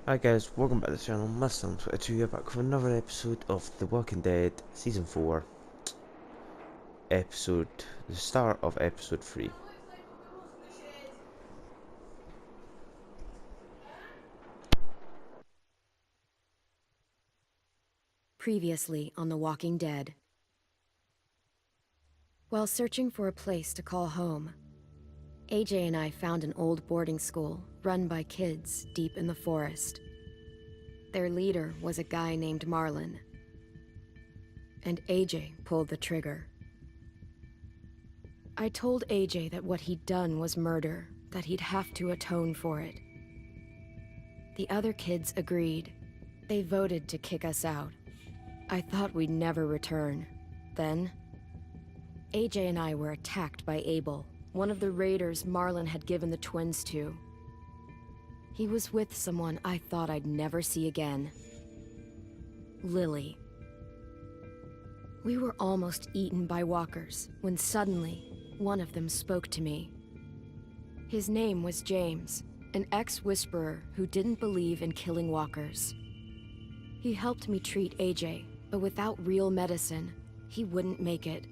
Hi guys, welcome back to the channel. Mustang22 here, back with another episode of The Walking Dead Season 4, the start of episode 3. Previously on The Walking Dead. While searching for a place to call home, AJ and I found an old boarding school run by kids deep in the forest. Their leader was a guy named Marlon, and AJ pulled the trigger. I told AJ that what he'd done was murder, that he'd have to atone for it. The other kids agreed. They voted to kick us out. I thought we'd never return. Then, AJ and I were attacked by Abel, one of the raiders Marlon had given the twins to. He was with someone I thought I'd never see again. Lily. We were almost eaten by walkers when suddenly, one of them spoke to me. His name was James, an ex-whisperer who didn't believe in killing walkers. He helped me treat AJ, but without real medicine, he wouldn't make it.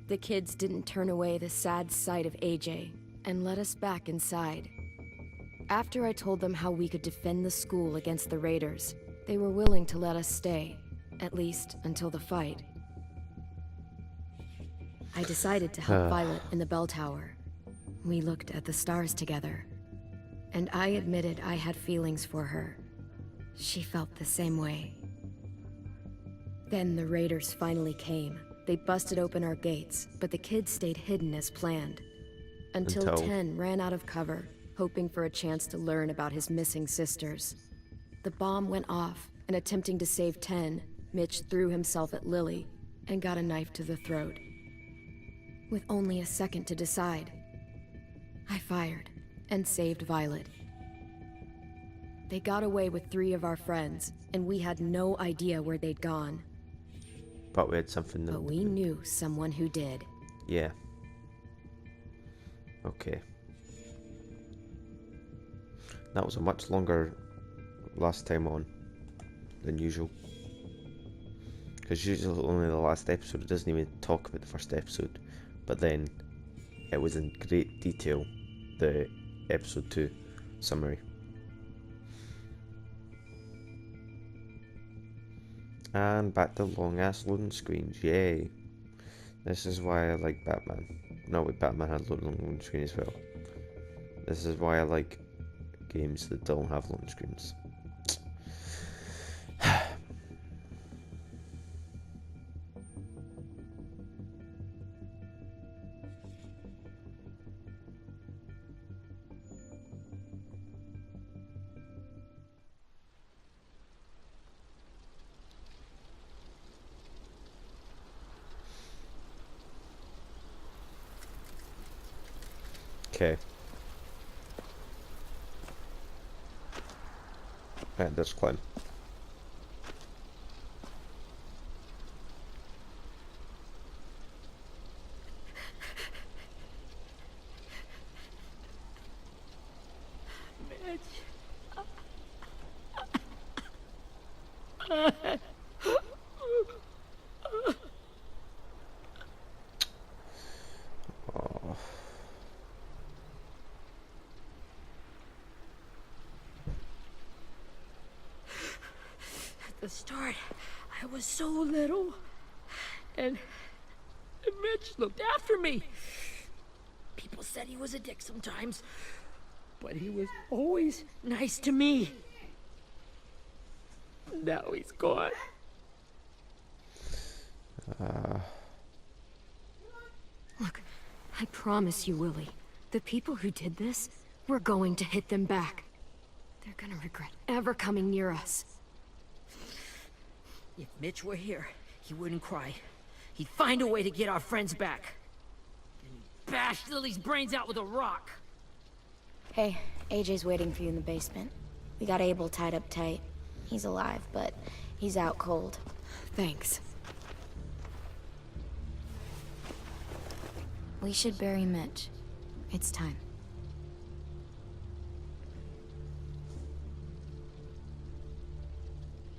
The kids didn't turn away the sad sight of AJ and let us back inside. After I told them how we could defend the school against the raiders, they were willing to let us stay, at least until the fight. I decided to help Violet in the bell tower. We looked at the stars together, and I admitted I had feelings for her. She felt the same way. Then the raiders finally came. They busted open our gates, but the kids stayed hidden as planned. Until 10 ran out of cover, hoping for a chance to learn about his missing sisters. The bomb went off, and attempting to save 10, Mitch threw himself at Lily and got a knife to the throat. With only a second to decide, I fired and saved Violet. They got away with 3 of our friends, and we had no idea where they'd gone. But we had something. But we knew someone who did. Yeah. Okay. That was a much longer last time on than usual. Because usually only the last episode, it doesn't even talk about the first episode. But then, it was in great detail, the episode 2 summary. And back to long ass loading screens, yay. This is why I like Batman. No, wait, Batman had loading screen as well. This is why I like games that don't have loading screens. Okay. Right, let's climb. Oh. At the start, I was so little, and Mitch looked after me. People said he was a dick sometimes, but he was always nice to me. Now he's gone. Look, I promise you, Willie, the people who did this, we're going to hit them back. They're gonna regret ever coming near us. If Mitch were here, he wouldn't cry. He'd find a way to get our friends back. And he'd bash Lily's brains out with a rock. Hey, AJ's waiting for you in the basement. We got Abel tied up tight. He's alive, but he's out cold. Thanks. We should bury Mitch. It's time.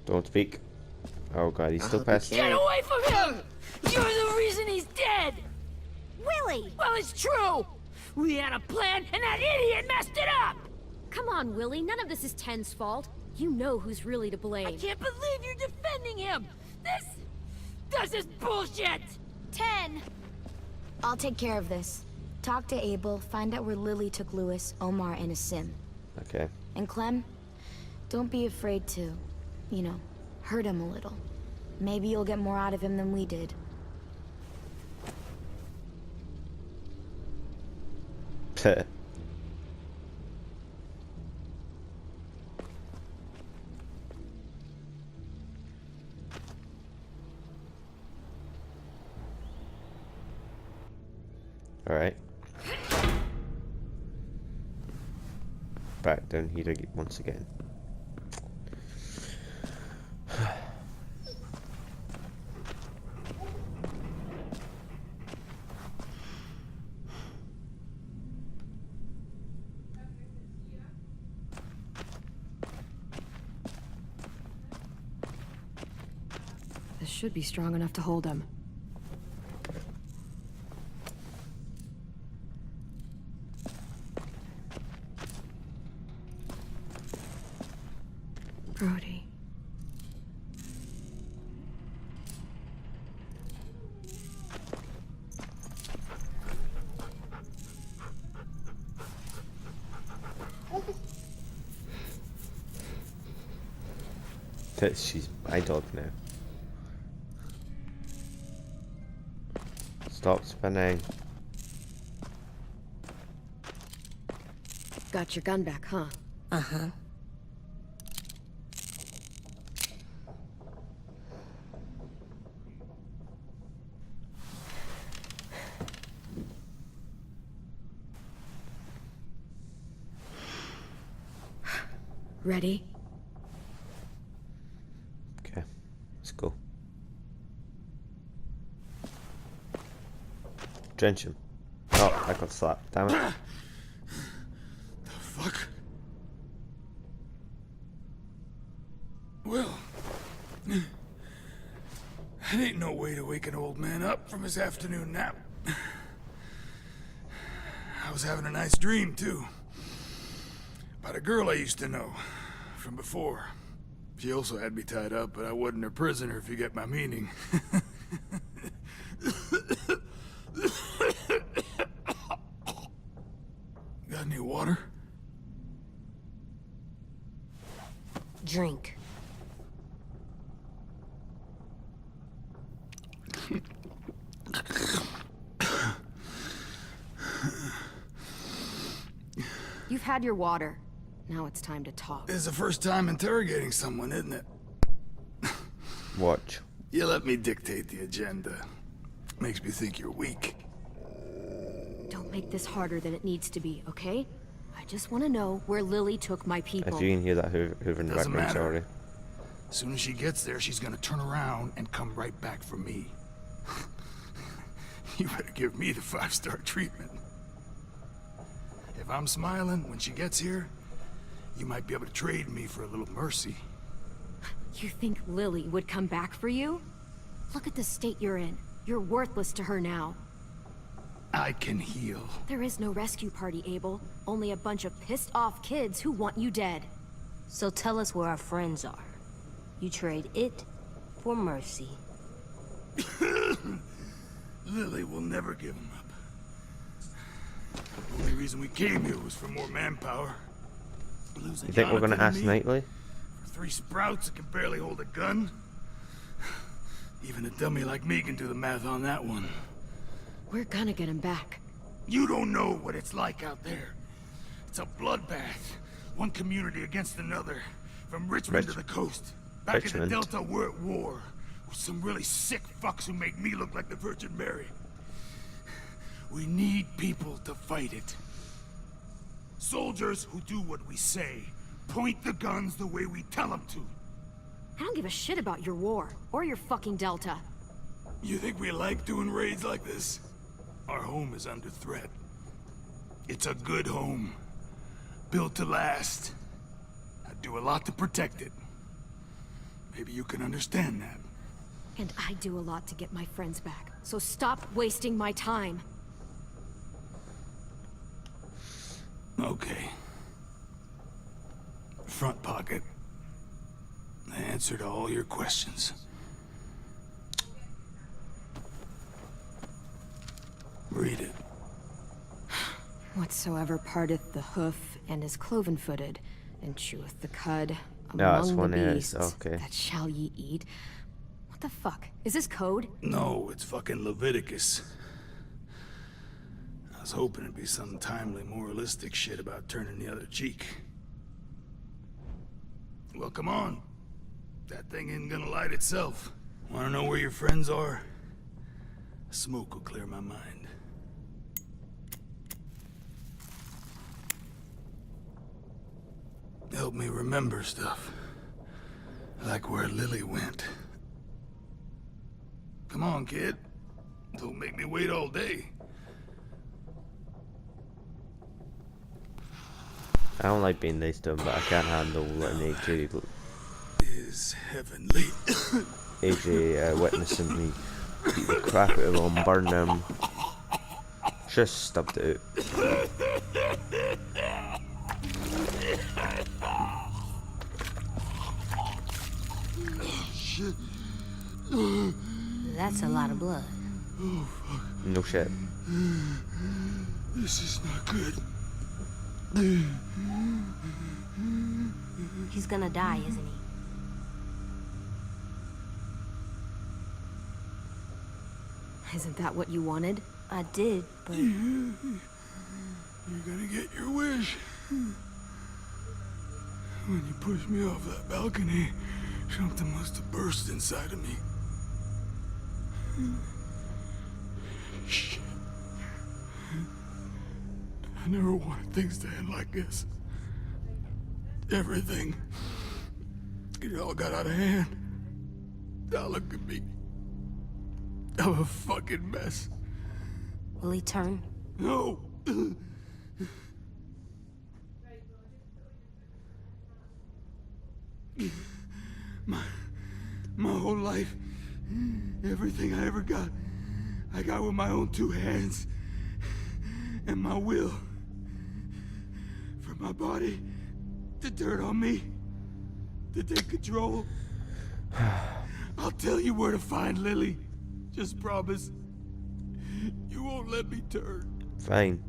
Don't speak. Oh god, he's still pissed. Get away from him! You're the reason he's dead! Willie! Well, it's true! We had a plan, and that idiot messed it up! Come on, Willie. None of this is Ten's fault. You know who's really to blame. I can't believe you're defending him! This is bullshit! 10! I'll take care of this. Talk to Abel, find out where Lily took Lewis, Omar, and a sim. Okay. And Clem, don't be afraid to, you know, hurt him a little. Maybe you'll get more out of him than we did. Alright. Back down here once again. This should be strong enough to hold him. Brody. She's my dog now. Stop spinning. Got your gun back, huh? Uh-huh. Ready? Okay, let's go. Drench him. Oh, I got slapped. Damn it. The fuck? Well, that ain't no way to wake an old man up from his afternoon nap. I was having a nice dream, too. About a girl I used to know from before. She also had me tied up, but I wasn't her prisoner, if you get my meaning. Got any water? Drink. You've had your water. Now it's time to talk. It's the first time interrogating someone, isn't it? Watch. You let me dictate the agenda. Makes me think you're weak. Don't make this harder than it needs to be, okay? I just want to know where Lily took my people. If you can hear that Hoover in the Doesn't background, matter. sorry. As soon as she gets there, she's gonna turn around and come right back for me. You better give me the 5-star treatment. If I'm smiling when she gets here, you might be able to trade me for a little mercy. You think Lily would come back for you? Look at the state you're in. You're worthless to her now. I can heal. There is no rescue party, Abel. Only a bunch of pissed-off kids who want you dead. So tell us where our friends are. You trade it for mercy. Lily will never give him up. The only reason we came here was for more manpower. Losing You think we're gonna Jonathan and ask me Knightley? For 3 sprouts that can barely hold a gun? Even a dummy like me can do the math on that one. We're gonna get him back. You don't know what it's like out there. It's a bloodbath. One community against another. From Richmond to the coast. Back in the Richmond. Delta, we're at war. With some really sick fucks who make me look like the Virgin Mary. We need people to fight it. Soldiers who do what we say. Point the guns the way we tell them to. I don't give a shit about your war, or your fucking Delta. You think we like doing raids like this? Our home is under threat. It's a good home. Built to last. I'd do a lot to protect it. Maybe you can understand that. And I do a lot to get my friends back, so stop wasting my time. Okay. Front pocket. The answer to all your questions. Read it. Whatsoever parteth the hoof and is cloven-footed, and cheweth the cud No, it's among one the is, beasts, okay. that shall ye eat. What the fuck? Is this code? No, it's fucking Leviticus. I was hoping it'd be some timely, moralistic shit about turning the other cheek. Well, come on. That thing isn't gonna light itself. Wanna know where your friends are? Smoke will clear my mind. Help me remember stuff. Like where Lily went. Come on, kid. Don't make me wait all day. I don't like being nice to him, but I can't handle letting AJ, Is heavenly. AJ witnessing me beat the crap out of him, burn him. Just stubbed it out. That's a lot of blood. No shit. This is not good. He's gonna die, isn't he? Isn't that what you wanted? I did, but You're gonna get your wish. When you pushed me off that balcony, something must have burst inside of me. Shit. I never wanted things to end like this. Everything. It all got out of hand. Now look at me. I'm a fucking mess. will he turn? No. My whole life, everything I ever got, I got with my own two hands and my will. For my body to turn on me, to take control. I'll tell you where to find Lily. Just promise. You won't let me turn. Fine.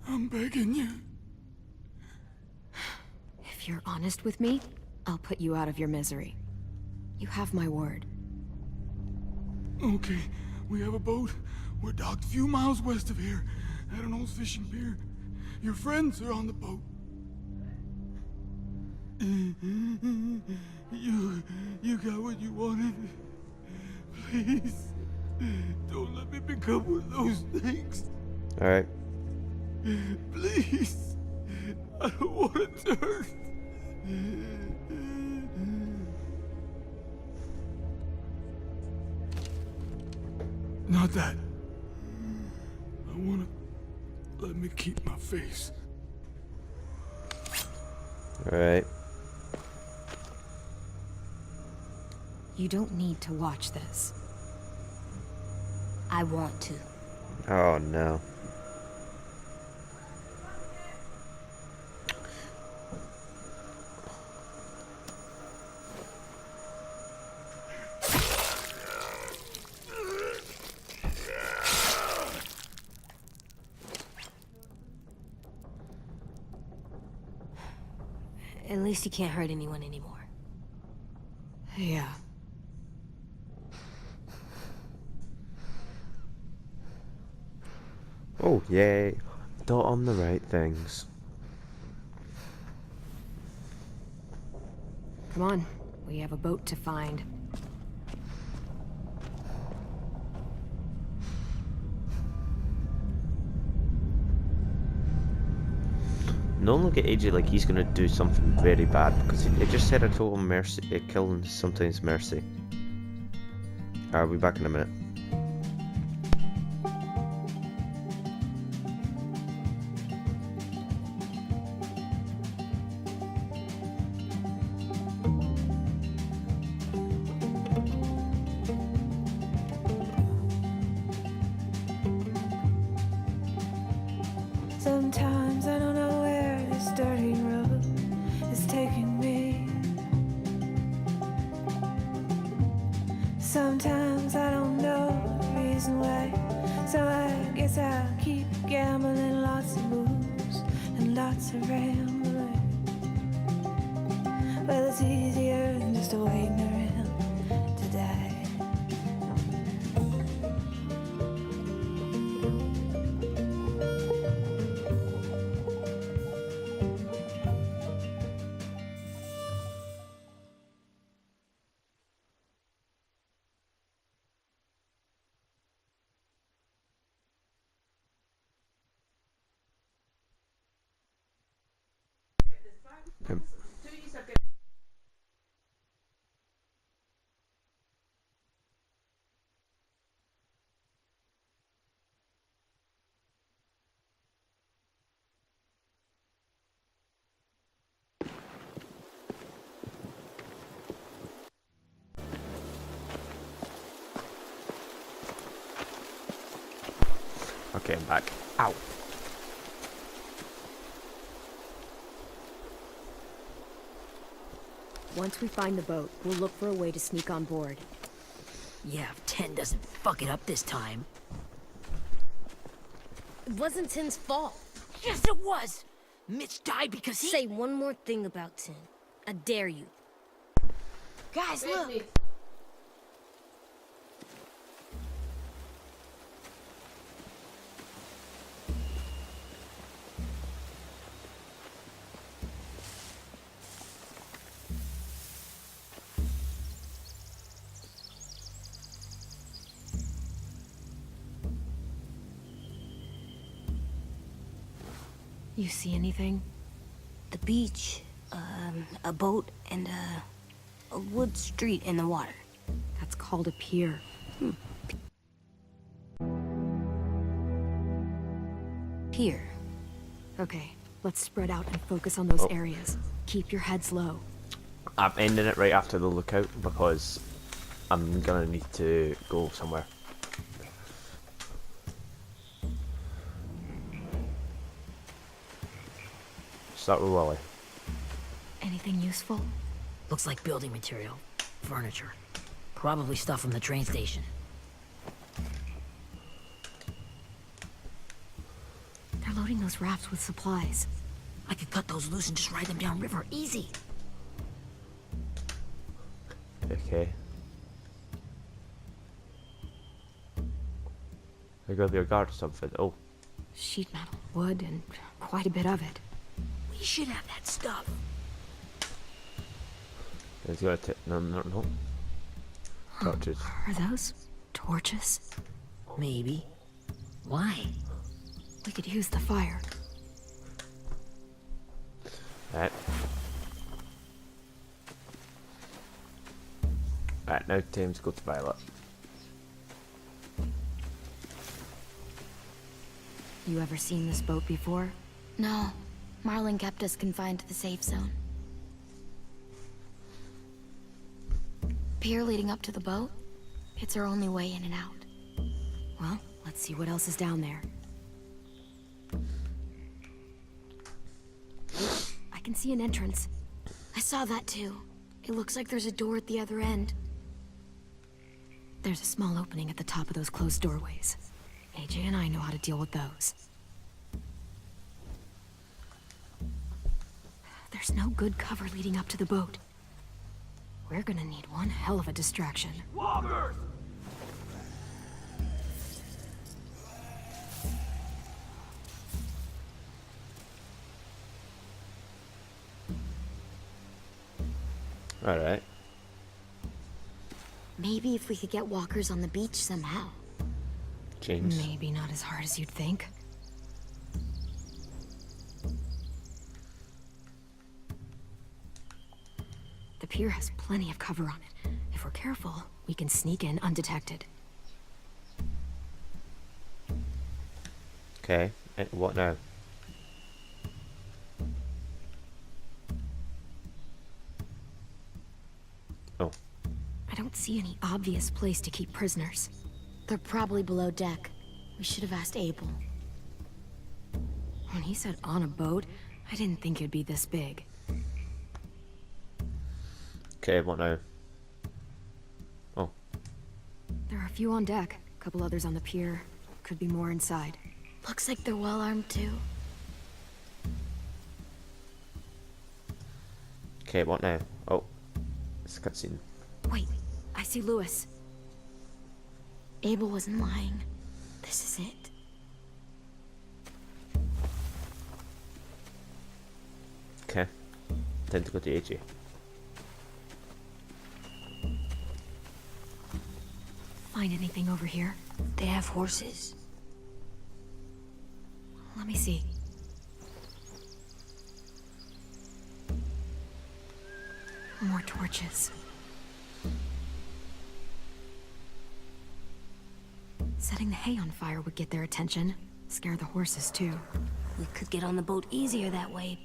I'm begging you. If you're honest with me, I'll put you out of your misery. You have my word. Okay, we have a boat. We're docked a few miles west of here, at an old fishing pier. Your friends are on the boat. You got what you wanted. Please, don't let me become one of those things. Alright. Please, I don't want to turn. Not that. I want to let me keep my face. Alright. You don't need to watch this. I want to. Oh no. At least he can't hurt anyone anymore. Yeah. Oh yay. Thought on the right things. Come on. We have a boat to find. Don't look at AJ like he's gonna do something very bad, because it just said I told him mercy, killing sometimes mercy. I'll be back in a minute. Sometimes I don't know the reason why, so I guess I'll keep gambling. Lots of moves and lots of rambling. Well, it's easier than just waiting around to die. Okay, I'm back. Ow. Once we find the boat, we'll look for a way to sneak on board. Yeah, if 10 doesn't fuck it up this time. It wasn't Tin's fault. Yes, it was! Mitch died because he— Say one more thing about Tin. I dare you. Guys, look! You see anything? The beach, a boat, and a wood street in the water. That's called a pier. Pier. Okay, let's spread out and focus on those Oh. areas. Keep your heads low. I'm ending it right after the lookout because I'm gonna need to go somewhere. Start with Willie. Anything useful? Looks like building material. Furniture. Probably stuff from the train station. They're loading those rafts with supplies. I could cut those loose and just ride them downriver. Easy. Okay. I got the guard or something. Oh, Sheet metal, wood, and quite a bit of it. We should have that stuff. it's gonna take no. Torches. Are those torches? Maybe. Why? We could use the fire. Right. Right, now time to go to Violet. You ever seen this boat before? No, Marlin kept us confined to the safe zone. Pier leading up to the boat? It's our only way in and out. Well, let's see what else is down there. I can see an entrance. I saw that too. It looks like there's a door at the other end. There's a small opening at the top of those closed doorways. AJ and I know how to deal with those. There's no good cover leading up to the boat. We're gonna need one hell of a distraction. Walkers! Alright. Maybe if we could get walkers on the beach somehow. James. Maybe not as hard as you'd think. The pier has plenty of cover on it. If we're careful, we can sneak in undetected. Okay. And what now? Oh. I don't see any obvious place to keep prisoners. They're probably below deck. We should have asked Abel. When he said on a boat, I didn't think it'd be this big. Okay, what now? Oh. few on deck, a couple others on the pier. Could be more inside. Looks like they're well armed too. Okay, what now? Oh, it's a cutscene. Wait, I see Lewis. Abel wasn't lying. This is it. Okay, time to go to AJ. Find anything over here? They have horses. Let me see. More torches. Setting the hay on fire would get their attention. Scare the horses, too. We could get on the boat easier that way.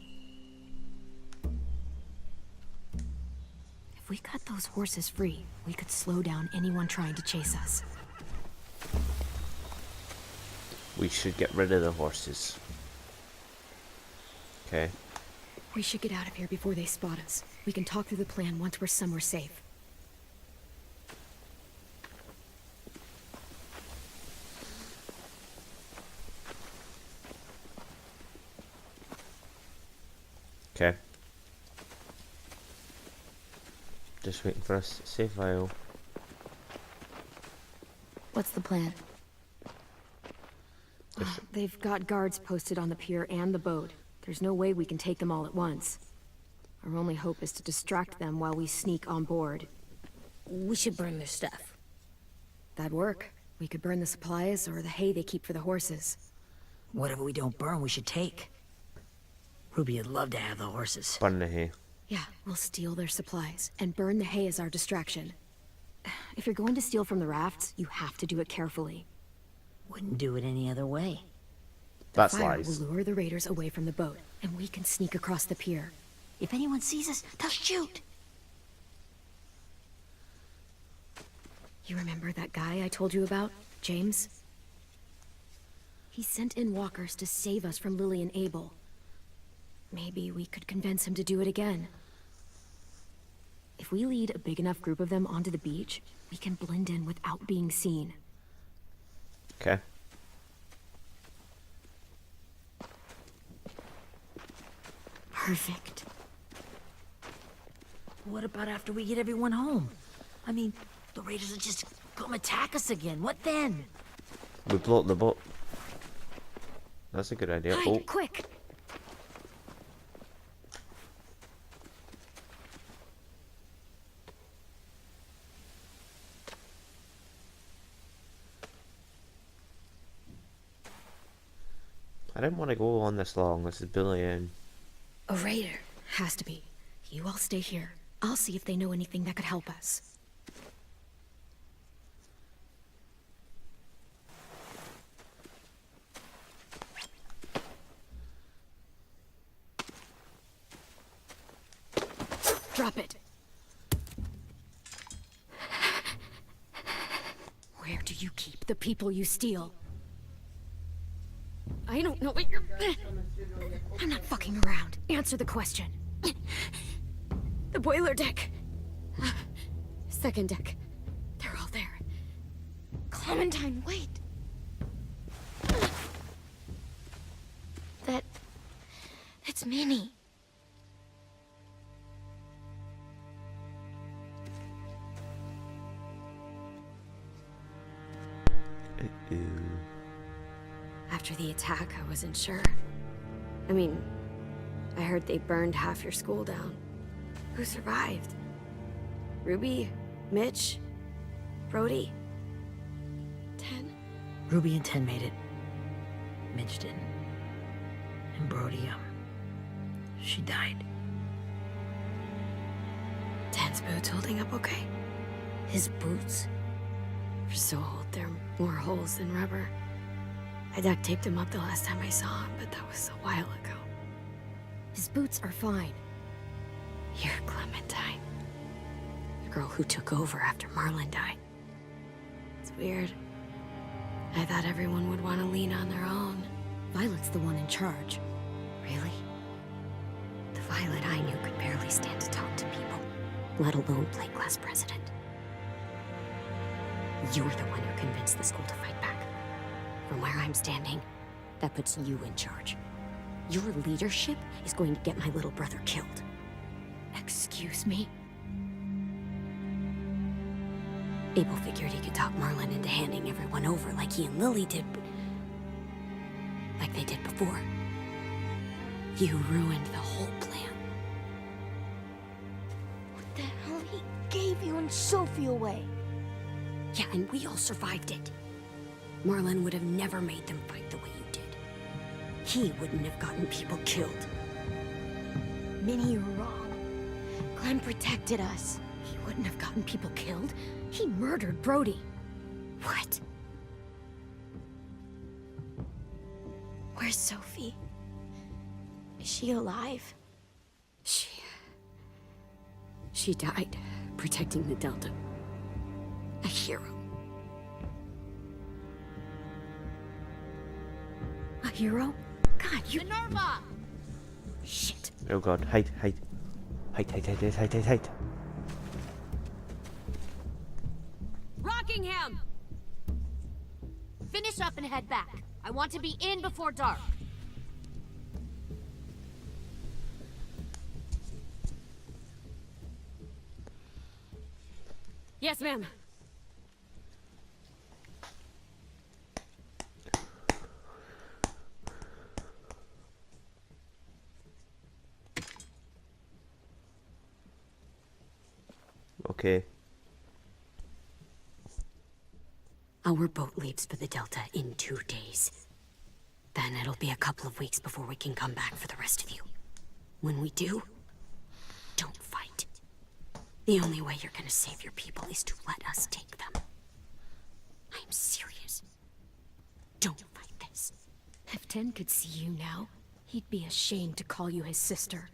If we cut those horses free, we could slow down anyone trying to chase us. We should get rid of the horses. Okay. We should get out of here before they spot us. We can talk through the plan once we're somewhere safe. Okay. Just waiting for us. Save file. What's the plan? They've got guards posted on the pier and the boat. There's no way we can take them all at once. Our only hope is to distract them while we sneak on board. We should burn their stuff. That'd work. We could burn the supplies or the hay they keep for the horses. Whatever we don't burn, we should take. Ruby would love to have the horses. Burn the hay. Yeah, we'll steal their supplies and burn the hay as our distraction. If you're going to steal from the rafts, you have to do it carefully. Wouldn't do it any other way. That's Fire lies. will lure the raiders away from the boat, and we can sneak across the pier. If anyone sees us, they'll shoot. You remember that guy I told you about, James? He sent in walkers to save us from Lily and Abel. Maybe we could convince him to do it again. If we lead a big enough group of them onto the beach, we can blend in without being seen. Okay. Perfect. What about after we get everyone home? I mean, the raiders will just come attack us again. What then? We blow up the boat. That's a good idea. Hide, Oh, quick! I didn't want to go on this long. This is bullying. A raider. Has to be. You all stay here. I'll see if they know anything that could help us. Drop it. Where do you keep the people you steal? I don't know what you're... I'm not fucking around. Answer the question. The boiler deck. Second deck. They're all there. Clementine, wait. That's Minnie. After the attack, I wasn't sure. I mean, I heard they burned half your school down. Who survived? Ruby? Mitch? Brody? 10? Ruby and 10 made it. Mitch didn't. And Brody, she died. 10's boots holding up okay? His boots? They're so old, there are more holes than rubber. I duct taped him up the last time I saw him, but that was a while ago. His boots are fine. You're Clementine. The girl who took over after Marlon died. It's weird. I thought everyone would want to lean on their own. Violet's the one in charge. Really? The Violet I knew could barely stand to talk to people, let alone play class president. You're the one who convinced the school to fight back. From where I'm standing, that puts you in charge. Your leadership is going to get my little brother killed. Excuse me? Abel figured he could talk Marlon into handing everyone over like he and Lily did, but like they did before. You ruined the whole plan. What the hell? He gave you and Sophie away. Yeah, and we all survived it. Marlon would have never made them fight the way you did. He wouldn't have gotten people killed. Minnie, you're wrong. Clem protected us. He wouldn't have gotten people killed. He murdered Brody. What? Where's Sophie? Is she alive? She died protecting the Delta. A hero. A hero? God, you... Minerva! Shit. Oh god, hide. Hide. Rockingham! Finish up and head back. I want to be in before dark. Yes, ma'am. Okay. Our boat leaves for the Delta in 2 days. Then it'll be a couple of weeks before we can come back for the rest of you. When we do, don't fight. The only way you're gonna save your people is to let us take them. I'm serious. Don't fight this. If Ten could see you now, he'd be ashamed to call you his sister.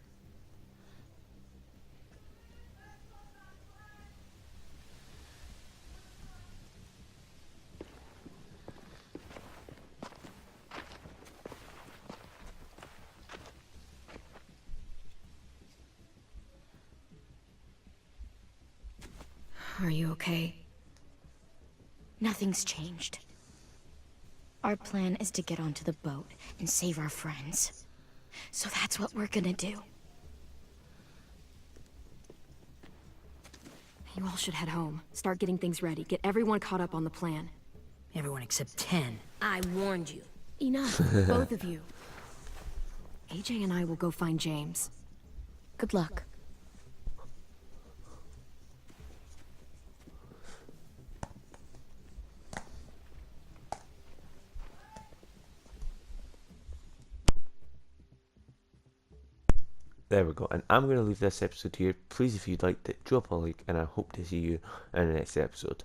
Are you okay? Nothing's changed. Our plan is to get onto the boat and save our friends. So that's what we're gonna do. You all should head home. Start getting things ready. Get everyone caught up on the plan. Everyone except 10. I warned you. Enough, both of you. AJ and I will go find James. Good luck. There we go, and I'm going to leave this episode here. Please, if you liked it, drop a like, and I hope to see you in the next episode.